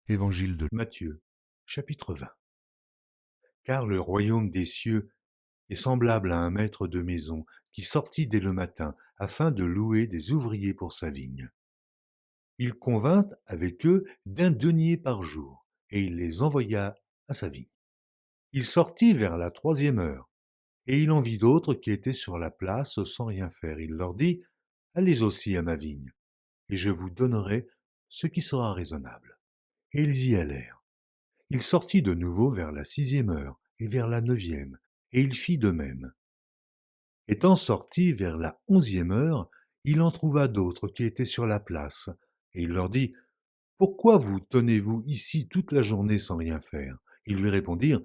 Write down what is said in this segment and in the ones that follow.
Évangile de Matthieu, chapitre 20. Car le royaume des cieux est semblable à un maître de maison qui sortit dès le matin afin de louer des ouvriers pour sa vigne. Il convint avec eux d'un denier par jour, et il les envoya à sa vigne. Il sortit vers la 3e heure, et il en vit d'autres qui étaient sur la place sans rien faire. Il leur dit, allez aussi à ma vigne, et je vous donnerai ce qui sera raisonnable. Et ils y allèrent. Il sortit de nouveau vers la 6e heure et vers la 9e, et il fit de même. Étant sorti vers la 11e heure, il en trouva d'autres qui étaient sur la place, et il leur dit, pourquoi vous tenez-vous ici toute la journée sans rien faire? Ils lui répondirent,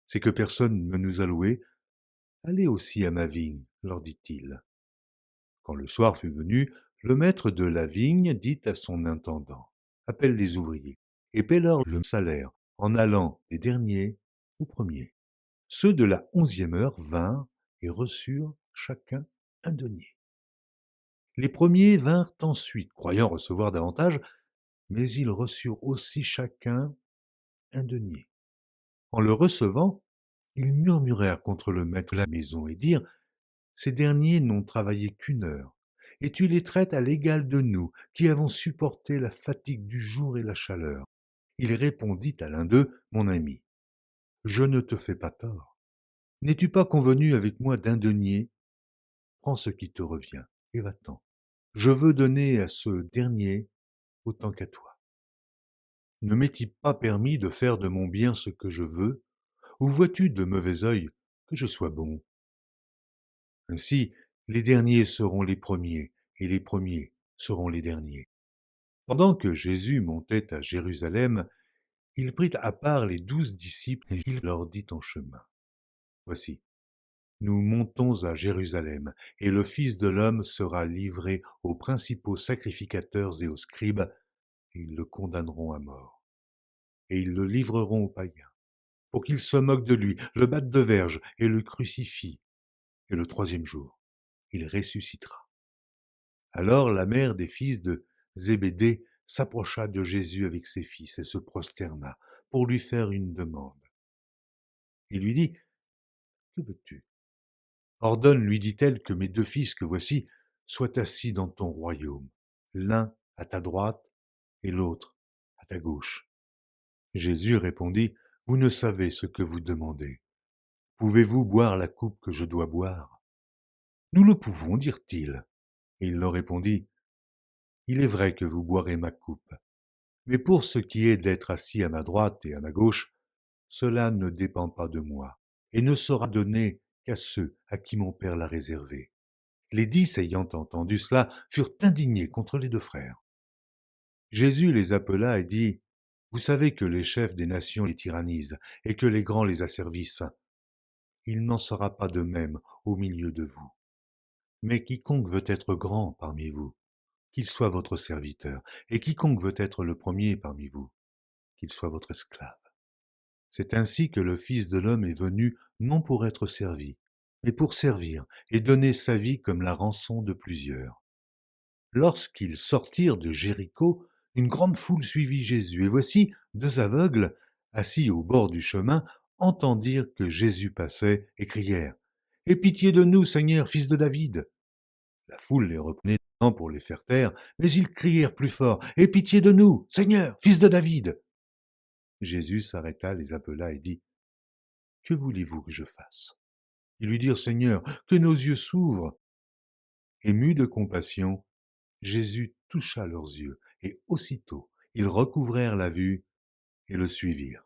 c'est que personne ne nous a loués. Allez aussi à ma vigne, leur dit-il. Quand le soir fut venu, le maître de la vigne dit à son intendant, appelle les ouvriers, et paie-leur le salaire, en allant des derniers aux premiers. Ceux de la 11e heure vinrent et reçurent chacun un denier. Les premiers vinrent ensuite, croyant recevoir davantage, mais ils reçurent aussi chacun un denier. En le recevant, ils murmurèrent contre le maître de la maison et dirent, ces derniers n'ont travaillé qu'1 heure, et tu les traites à l'égal de nous, qui avons supporté la fatigue du jour et la chaleur. Il répondit à l'un d'eux, mon ami, je ne te fais pas tort. N'es-tu pas convenu avec moi d'un denier? Prends ce qui te revient, et va-t'en. Je veux donner à ce dernier autant qu'à toi. Ne m'est-il pas permis de faire de mon bien ce que je veux, ou vois-tu de mauvais œil que je sois bon? Ainsi, les derniers seront les premiers, et les premiers seront les derniers. Pendant que Jésus montait à Jérusalem, il prit à part les 12 disciples et il leur dit en chemin, voici, nous montons à Jérusalem, et le Fils de l'homme sera livré aux principaux sacrificateurs et aux scribes, et ils le condamneront à mort. Et ils le livreront aux païens, pour qu'ils se moquent de lui, le battent de verge et le crucifient. Et le 3e jour, il ressuscitera. Alors la mère des fils de Zébédée s'approcha de Jésus avec ses fils et se prosterna pour lui faire une demande. Il lui dit, que veux-tu? Ordonne, lui dit-elle, que mes 2 fils que voici soient assis dans ton royaume, l'un à ta droite et l'autre à ta gauche. Jésus répondit, vous ne savez ce que vous demandez. Pouvez-vous boire la coupe que je dois boire? Nous le pouvons, dirent-ils. Et il leur répondit, il est vrai que vous boirez ma coupe, mais pour ce qui est d'être assis à ma droite et à ma gauche, cela ne dépend pas de moi, et ne sera donné qu'à ceux à qui mon Père l'a réservé. Les 10 ayant entendu cela furent indignés contre les 2 frères. Jésus les appela et dit, vous savez que les chefs des nations les tyrannisent et que les grands les asservissent. Il n'en sera pas de même au milieu de vous. Mais quiconque veut être grand parmi vous, qu'il soit votre serviteur, et quiconque veut être le premier parmi vous, qu'il soit votre esclave. C'est ainsi que le Fils de l'homme est venu non pour être servi, mais pour servir et donner sa vie comme la rançon de plusieurs. Lorsqu'ils sortirent de Jéricho, une grande foule suivit Jésus, et voici 2 aveugles, assis au bord du chemin, entendirent que Jésus passait et crièrent « Aie pitié de nous, Seigneur, fils de David !» La foule les reprenait pour les faire taire, mais ils crièrent plus fort « Aie pitié de nous, Seigneur, fils de David !» Jésus s'arrêta, les appela et dit « Que voulez-vous que je fasse ?» Ils lui dirent « Seigneur, que nos yeux s'ouvrent !» Ému de compassion, Jésus toucha leurs yeux, et aussitôt ils recouvrèrent la vue et le suivirent.